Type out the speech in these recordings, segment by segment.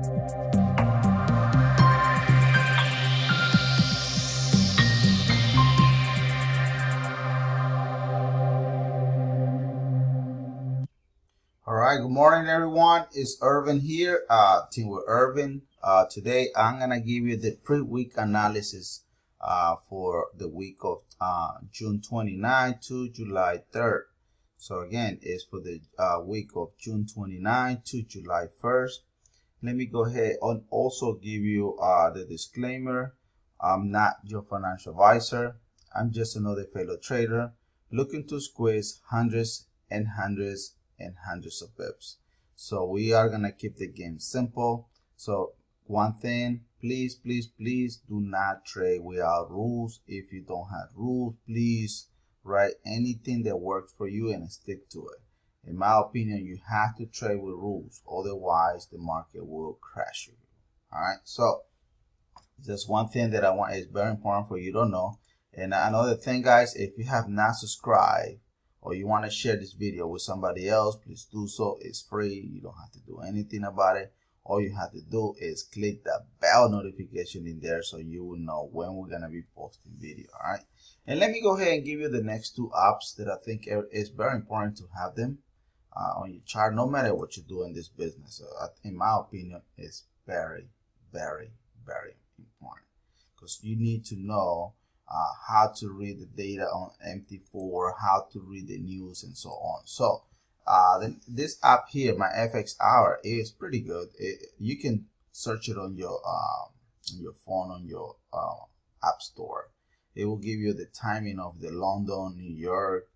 All right, good morning, everyone. It's Irvin here, team with Irvin. Today, I'm going to give you the pre-week analysis for the week of June 29 to July 3rd. So again, it's for the week of June 29 to July 1st. Let me go ahead and also give you the disclaimer. I'm not your financial advisor. I'm just another fellow trader looking to squeeze hundreds and hundreds of pips. So we are gonna keep the game simple. So one thing, please do not trade without rules. If you don't have rules, please write anything that works for you and stick to it. In my opinion, you have to trade with rules, otherwise the market will crash you. All right, so just one thing that I want is very important for you to know. And another thing, guys, if you have not subscribed or you want to share this video with somebody else, please do so. It's free. You don't have to do anything about it. All you have to do is click that bell notification in there so you will know when we're going to be posting video. All right. And let me go ahead and give you the next two apps that I think is very important to have them on your chart, no matter what you do in this business. In my opinion, it's very important because you need to know how to read the data on MT4, how to read the news, and so on. So this app here, my FX Hour, is pretty good. You can search it on your phone, on your app store. It will give you the timing of the London, New York,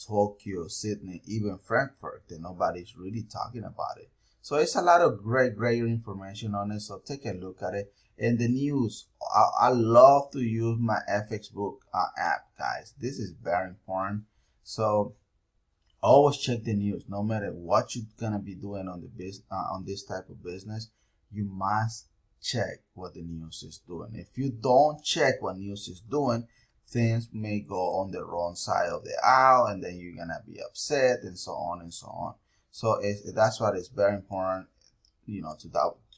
Tokyo, Sydney, even Frankfurt, that nobody's really talking about it. So it's a lot of great information on it. So take a look at it. And the news, I love to use my FX Book app, guys. This is very important. So always check the news. No matter what you're gonna be doing on the on this type of business, you must check what the news is doing. If you don't check what news is doing, things may go on the wrong side of the aisle, and then you're gonna be upset, and so on and so on. So that's why it's very important, you know, to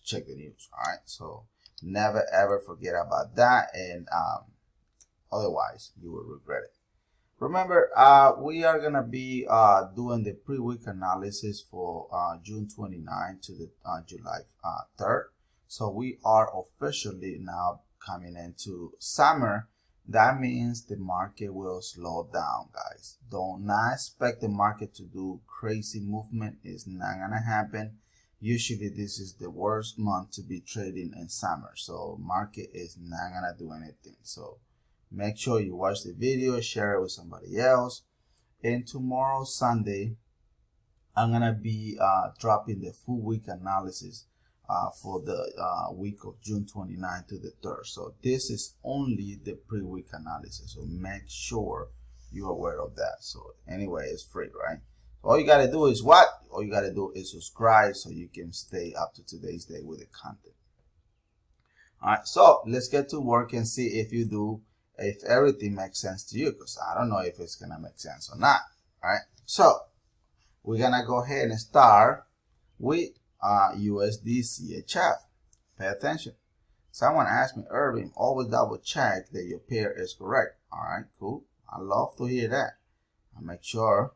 check the news. All right, so never ever forget about that, and otherwise you will regret it. Remember, we are gonna be doing the pre-week analysis for June 29 to the July 3rd. So we are officially now coming into summer. That means the market will slow down, guys. Don't not expect the market to do crazy movement. It's not gonna happen. Usually this is the worst month to be trading in summer, so market is not gonna do anything. So make sure you watch the video, share it with somebody else. And tomorrow, Sunday, I'm gonna be dropping the full week analysis for the week of June 29 to the 3rd. So this is only the pre-week analysis, so make sure you're aware of that. So anyway, it's free, right? All you gotta do is what? All you gotta do is subscribe so you can stay up to today's day with the content. All right, so let's get to work and see if everything makes sense to you, because I don't know if it's gonna make sense or not. All right, so we're gonna go ahead and start with USD CHF. Pay attention. Someone asked me, Irving, always double check that your pair is correct. All right, cool. I love to hear that. I'll make sure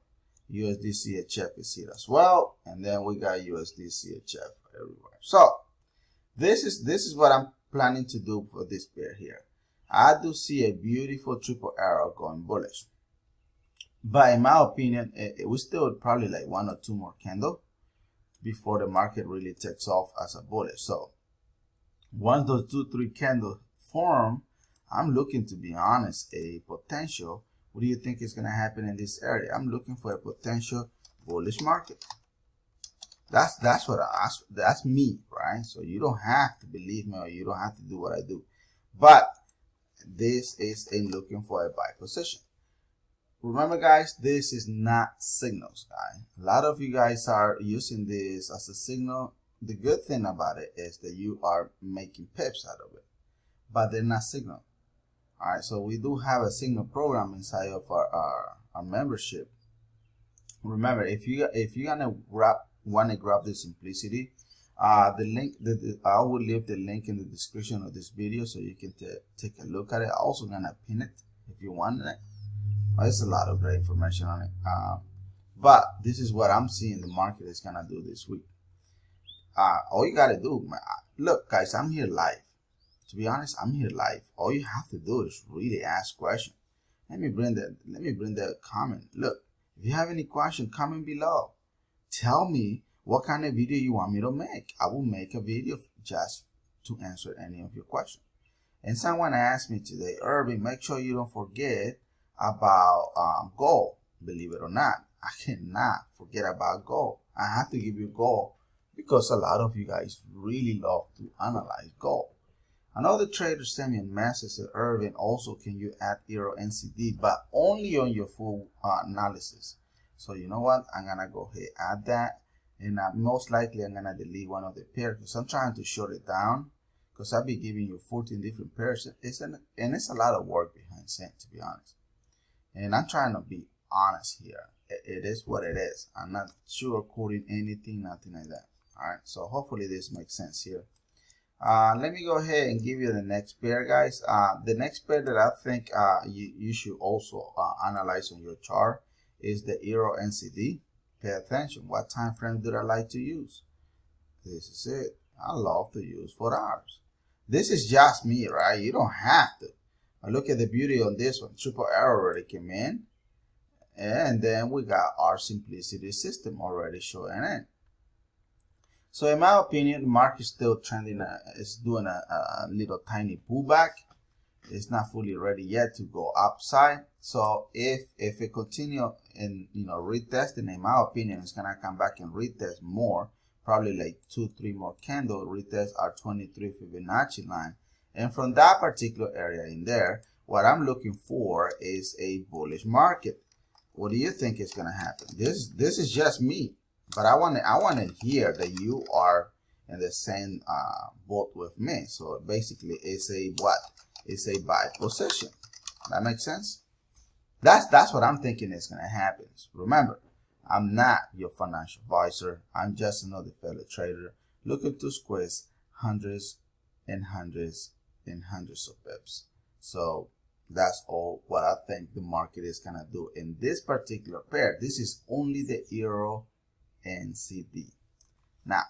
USD CHF is here as well, and then we got USD CHF everywhere. So this is what I'm planning to do for this pair here. I do see a beautiful triple arrow going bullish, but in my opinion, we still probably like one or two more candles before the market really takes off as a bullish. So once those 2-3 candles form, I'm looking, to be honest, a potential. What do you think is going to happen in this area? I'm looking for a potential bullish market. That's me, right? So you don't have to believe me, or you don't have to do what I do, but this is in looking for a buy position. Remember, guys, this is not signals, guys. A lot of you guys are using this as a signal. The good thing about it is that you are making pips out of it, but they're not signal. All right, so we do have a signal program inside of our membership. Remember, if you're gonna want to grab the simplicity, The link, I will leave the link in the description of this video so you can take a look at it. I'm also gonna pin it if you want it. It's a lot of great information on it. But this is what I'm seeing the market is gonna do this week. All you gotta do, look, guys, I'm here live. To be honest, I'm here live. All you have to do is really ask questions. Let me bring the comment. Look, if you have any question, comment below. Tell me what kind of video you want me to make. I will make a video just to answer any of your questions. And someone asked me today, Irving, make sure you don't forget about gold. Believe it or not, I cannot forget about gold. I have to give you gold because a lot of you guys really love to analyze gold. Another trader sent me a message that Irving, also can you add Euro NCD, but only on your full analysis. So you know what? I'm gonna go ahead add that, and most likely I'm gonna delete one of the pairs because I'm trying to short it down. Because I'll be giving you 14 different pairs, and it's a lot of work behind it, to be honest. And I'm trying to be honest here. It is what it is. I'm not sugarcoating anything, nothing like that. All right. So hopefully this makes sense here. Let me go ahead and give you the next pair, guys. The next pair that I think you should also analyze on your chart is the Euro NCD. Pay attention. What time frame do I like to use? This is it. I love to use 4 hours. This is just me, right? You don't have to. Look at the beauty on this one. Triple arrow already came in. And then we got our simplicity system already showing in. So in my opinion, the market is still trending. It's doing a little tiny pullback. It's not fully ready yet to go upside. So if it continue in retesting, in my opinion, it's gonna come back and retest more. Probably like 2-3 more candle retest our 23 Fibonacci line, and from that particular area in there, what I'm looking for is a bullish market. What do you think is gonna happen? This is just me, but I want to hear that you are in the same boat with me. So basically, it's a what? It's a buy position. That makes sense. That's what I'm thinking is gonna happen. Remember, I'm not your financial advisor. I'm just another fellow trader looking to squeeze hundreds and hundreds and hundreds of pips. So that's all what I think the market is gonna do in this particular pair. This is only the Euro NCD. Now,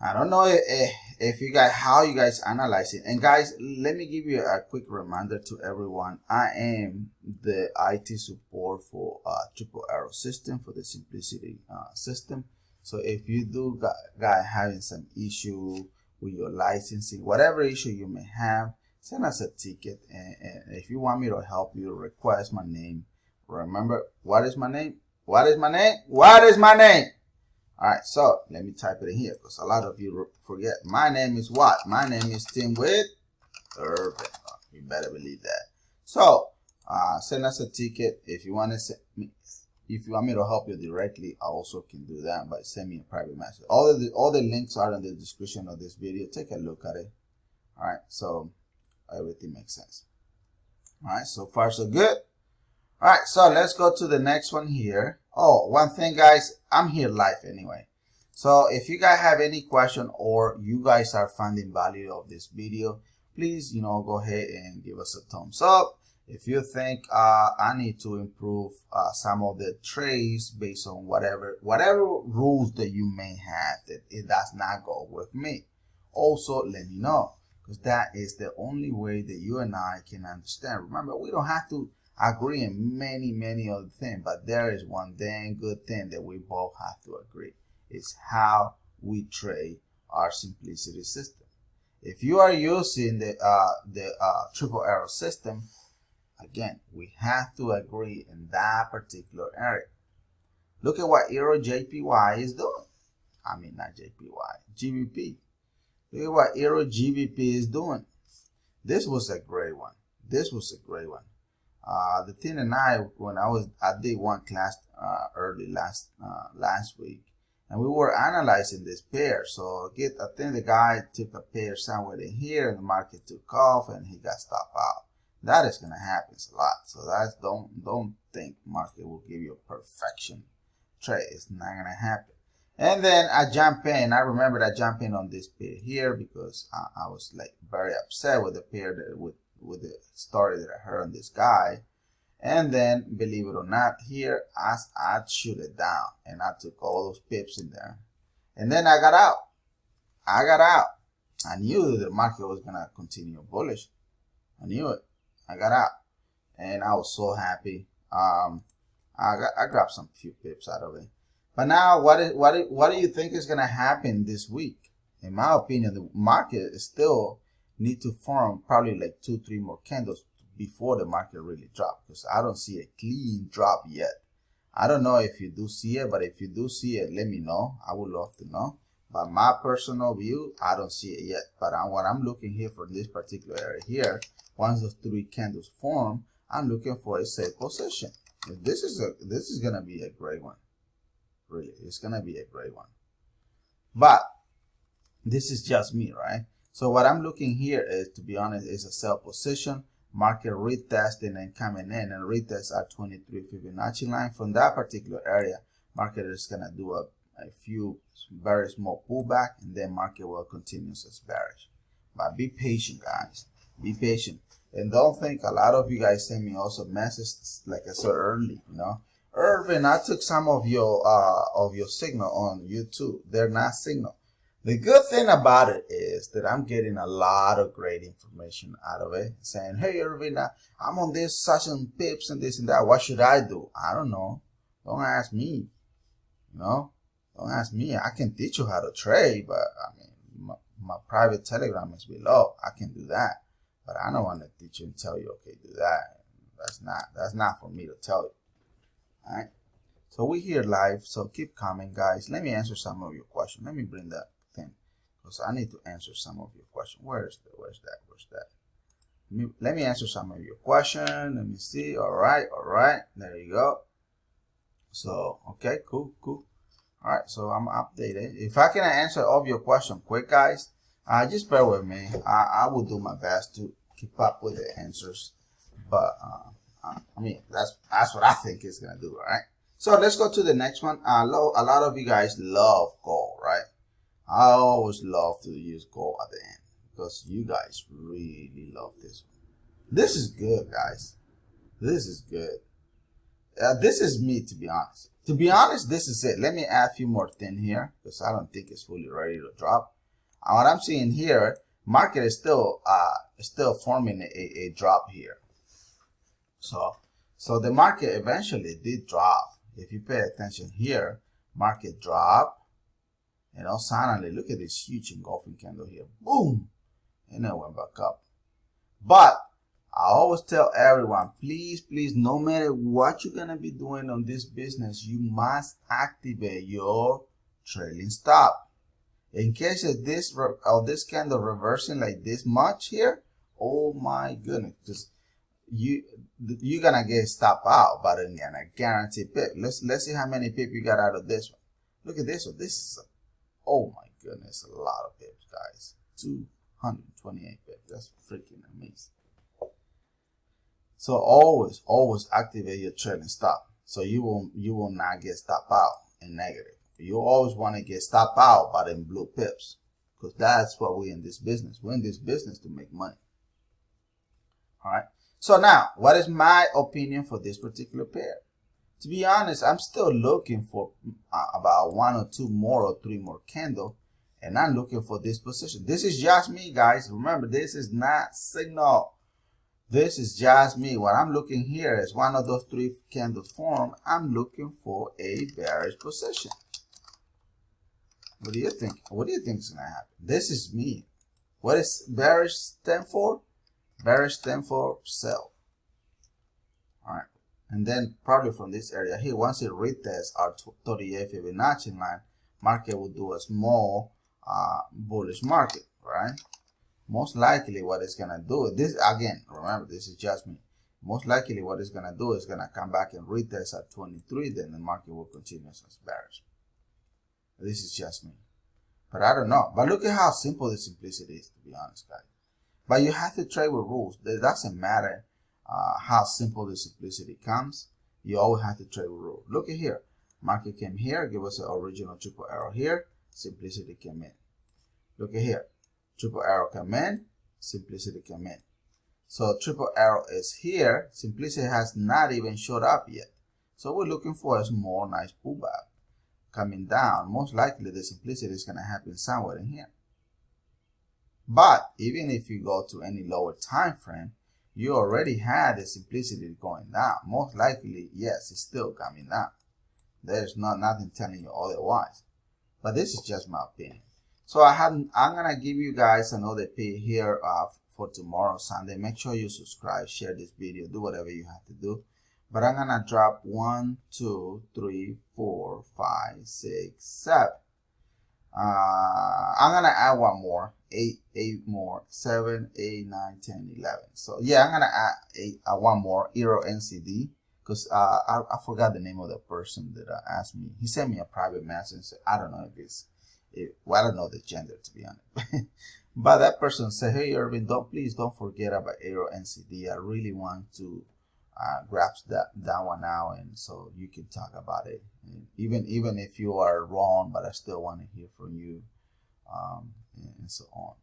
I don't know if you guys, how you guys analyze it. And guys, let me give you a quick reminder to everyone. I am the IT support for Triple Arrow system, for the simplicity system. So if you do guys having some issue with your licensing, whatever issue you may have, send us a ticket. And if you want me to help you, request my name. Remember, what is my name? What is my name? What is my name? All right, so let me type it in here because a lot of you forget. My name is what? My name is Tim with Irving. You better believe that. So send us a ticket if you want to. If you want me to help you directly, I also can do that by send me a private message. All the links are in the description of this video. Take a look at it. All right, so everything makes sense. All right, so far so good. All right, so let's go to the next one here. Oh, one thing, guys, I'm here live anyway. So if you guys have any question or you guys are finding value of this video, please, go ahead and give us a thumbs up. If you think I need to improve some of the trades based on whatever rules that you may have that it does not go with me, also let me know, because that is the only way that you and I can understand. Remember, we don't have to agree in many other things, but there is one dang good thing that we both have to agree. It's how we trade our simplicity system. If you are using the triple arrow system, again, we have to agree in that particular area. Look at what Eurgjpy is doing. I mean, not JPY, GBP. Look at what Eurgbp is doing. This was a great one. This was a great one. The thing and I did one class early last week, and we were analyzing this pair. So I think the guy took a pair somewhere in here, and the market took off, and he got stopped out. That is gonna happen a lot. So that's don't think market will give you a perfection trade. It's not gonna happen. And then I jump in. I remember I jump in on this pair here because I was like very upset with the pair that with the story that I heard on this guy. And then, believe it or not, here as I shoot it down, and I took all those pips in there, and then I got out. I knew that the market was gonna continue bullish. I knew it. I got out, and I was so happy. I grabbed some few pips out of it. But now, what do you think is gonna happen this week? In my opinion, the market still need to form probably like 2-3 more candles before the market really drops, because I don't see a clean drop yet. I don't know if you do see it, but if you do see it, let me know. I would love to know. But my personal view, I don't see it yet. But what I'm looking here for this particular area here, once those 3 candles form, I'm looking for a safe position. This is gonna be a great one. Really, it's gonna be a great one. But this is just me, right? So what I'm looking here is, to be honest, is a sell position. Market retesting and coming in and retest our 23 Fibonacci line. From that particular area, market is going to do a few very small pullback, and then market will continue as bearish. But be patient, guys. Be patient. And don't think, a lot of you guys send me also messages like I said early, you know. Irvin, I took some of your signal on YouTube. They're not signal. The good thing about it is that I'm getting a lot of great information out of it, saying, hey, Irvin, I'm on this such and pips and this and that. What should I do? I don't know. Don't ask me. You know, don't ask me. I can teach you how to trade, but I mean, my private Telegram is below. I can do that, but I don't want to teach you and tell you, okay, do that. That's not for me to tell you. All right. So we're here live. So keep coming, guys. Let me answer some of your questions. Let me bring that thing, because I need to answer some of your questions. Where's that? Let me answer some of your questions. Let me see. All right. There you go. So, okay, cool. All right, so I'm updated. If I can answer all of your questions quick, guys, just bear with me. I will do my best to keep up with the answers. But, I mean, that's what I think it's going to do, right? So let's go to the next one. A lot of you guys love gold, right? I always love to use gold at the end because you guys really love this one. This is good, guys. This is good. This is me, to be honest. To be honest, this is it. Let me add a few more things here because I don't think it's fully ready to drop. What I'm seeing here, market is still forming a drop here. So the market eventually did drop. If you pay attention here, market drop. You know, suddenly look at this huge engulfing candle here. Boom! And it went back up. But I always tell everyone, please, no matter what you're going to be doing on this business, you must activate your trailing stop. In case of this candle reversing like this much here, oh my goodness, just you're going to get stop out, but again, I guarantee pip. Let's see how many pip you got out of this one. Look at this one. This is oh my goodness, a lot of pips, guys. 228 pips. That's freaking amazing. So always activate your trailing stop. So you will not get stop out in negative. You always want to get stop out but in blue pips. Because that's what we're in this business. We're in this business to make money. Alright. So now, what is my opinion for this particular pair? To be honest, I'm still looking for about 1 or 2 more or 3 more candles, and I'm looking for this position. This is just me, guys. Remember, this is not signal. This is just me. What I'm looking here is one of those 3 candles form. I'm looking for a bearish position. What do you think? What do you think is going to happen? This is me. What is bearish stand for? Bearish stand for sell. All right. And then probably from this area here, once it retests our 38 Fibonacci line, market will do a small bullish market, right? Most likely what it's going to do, this again, remember, this is just me. Most likely what it's going to do is going to come back and retest at 23, then the market will continue as bearish. This is just me. But I don't know. But look at how simple the simplicity is, to be honest, guys. But you have to trade with rules. It doesn't matter how simple the simplicity comes. You always have to trade with rules. Look at here. Market came here, give us an original triple arrow here, simplicity came in. Look at here, triple arrow come in, simplicity come in. So triple arrow is here, simplicity has not even showed up yet. So we're looking for a small nice pullback coming down. Most likely the simplicity is going to happen somewhere in here. But even if you go to any lower time frame, you already had the simplicity going down. Most likely, yes, it's still coming down. There's nothing telling you otherwise. But this is just my opinion. So I'm gonna give you guys another pay here for tomorrow, Sunday. Make sure you subscribe, share this video, do whatever you have to do. But I'm gonna drop 1, 2, 3, 4, 5, 6, 7. I'm gonna add one more, 8 more, 7, 8, 9, 10, 11. So yeah, I'm gonna add one more Euro NCD, because I forgot the name of the person that asked me. He sent me a private message and said, I don't know if well, I don't know the gender, to be honest. But that person said, hey Irvin, please don't forget about Euro NCD. I really want to grasp that one now, and so you can talk about it. And even if you are wrong, but I still want to hear from you, and so on.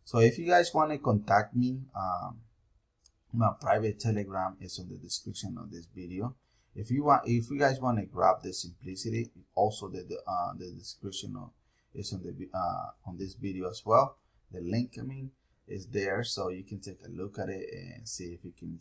So if you guys want to contact me, my private Telegram is on the description of this video. If you guys want to grab the simplicity, also the description is on this video as well. The link, is there, so you can take a look at it and see if you can